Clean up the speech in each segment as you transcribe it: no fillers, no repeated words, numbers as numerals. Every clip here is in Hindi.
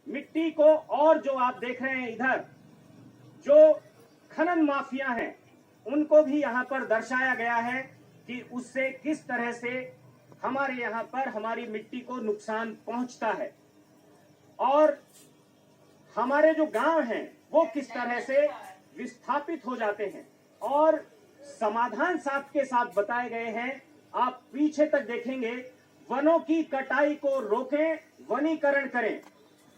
मिट्टी को, और जो आप देख रहे हैं इधर जो खनन माफिया हैं उनको भी यहाँ पर दर्शाया गया है कि उससे किस तरह से हमारे यहाँ पर हमारी मिट्टी को नुकसान पहुंचता है और हमारे जो गांव हैं वो किस तरह से विस्थापित हो जाते हैं। और समाधान साथ के साथ बताए गए हैं, आप पीछे तक देखेंगे, वनों की कटाई को रोकें, वनीकरण करें,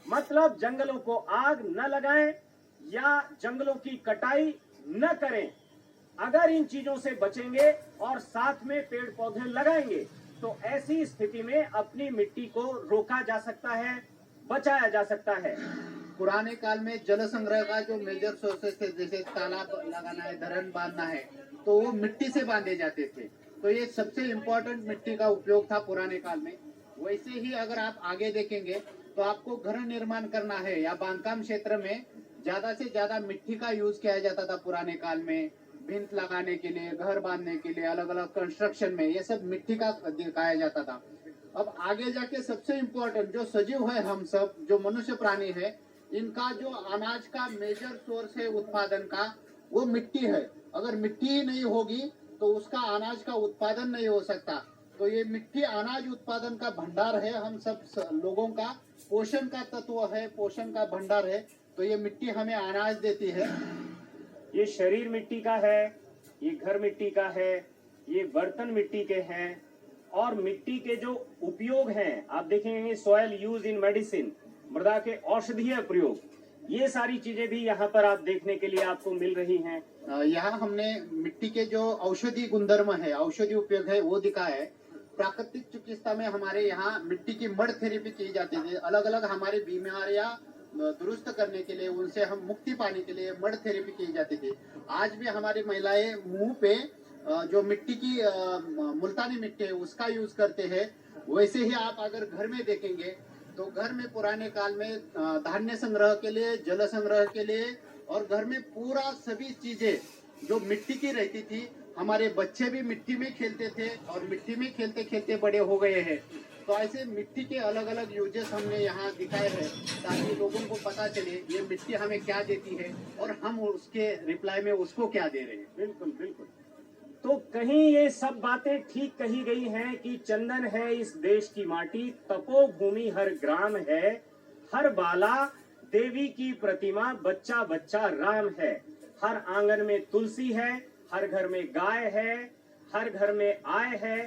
मतलब जंगलों को आग न लगाएं या जंगलों की कटाई न करें। अगर इन चीजों से बचेंगे और साथ में पेड़ पौधे लगाएंगे तो ऐसी स्थिति में अपनी मिट्टी को रोका जा सकता है, बचाया जा सकता है। पुराने काल में जल संग्रह का जो मेजर सोर्सेस थे, जैसे तालाब लगाना है, धरण बांधना है, तो वो मिट्टी से बांधे जाते थे। तो ये सबसे इम्पोर्टेंट मिट्टी का उपयोग था पुराने काल में। वैसे ही अगर आप आगे देखेंगे तो आपको घर निर्माण करना है या बांधकाम क्षेत्र में ज्यादा से ज्यादा मिट्टी का यूज किया जाता था पुराने काल में। भिंत लगाने के लिए, घर बांधने के लिए, अलग अलग कंस्ट्रक्शन में ये सब मिट्टी का दिखाया जाता था। अब आगे जाके सबसे इम्पोर्टेंट जो सजीव है, हम सब जो मनुष्य प्राणी है, इनका जो अनाज का मेजर सोर्स है उत्पादन का, वो मिट्टी है। अगर मिट्टी ही नहीं होगी तो उसका अनाज का उत्पादन नहीं हो सकता। तो ये मिट्टी अनाज उत्पादन का भंडार है, हम सब लोगों का पोषण का तत्व है, पोषण का भंडार है। तो ये मिट्टी हमें अनाज देती है। ये शरीर मिट्टी का है, ये घर मिट्टी का है, ये बर्तन मिट्टी के हैं। और मिट्टी के जो उपयोग हैं आप देखेंगे, सॉयल यूज इन मेडिसिन, मृदा के औषधीय प्रयोग, ये सारी चीजें भी यहाँ पर आप देखने के लिए आपको मिल रही हैं। यहाँ हमने मिट्टी के जो औषधि गुणधर्म है, औषधि उपयोग है, वो दिखाया है। प्राकृतिक चिकित्सा में हमारे यहाँ मिट्टी की मड थेरेपी की जाती थी। अलग अलग हमारी बीमारियां दुरुस्त करने के लिए, उनसे हम मुक्ति पाने के लिए मड थेरेपी की जाती थी। आज भी हमारी महिलाएं मुंह पे जो मिट्टी की मुल्तानी मिट्टी है उसका यूज करते हैं। वैसे ही आप अगर घर में देखेंगे तो घर में पुराने काल में धान्य संग्रह के लिए, जल संग्रह के लिए और घर में पूरा सभी चीजें जो मिट्टी की रहती थी। हमारे बच्चे भी मिट्टी में खेलते थे और मिट्टी में खेलते खेलते बड़े हो गए हैं। तो ऐसे मिट्टी के अलग अलग यूजेस हमने यहाँ दिखाए हैं ताकि लोगों को पता चले ये मिट्टी हमें क्या देती है और हम उसके रिप्लाई में उसको क्या दे रहे हैं। बिल्कुल बिल्कुल। तो कहीं ये सब बातें ठीक कही गई हैं कि चंदन है इस देश की माटी, तपोभूमि हर ग्राम है, हर बाला देवी की प्रतिमा, बच्चा बच्चा राम है। हर आंगन में तुलसी है, हर घर में गाय है, हर घर में आय है,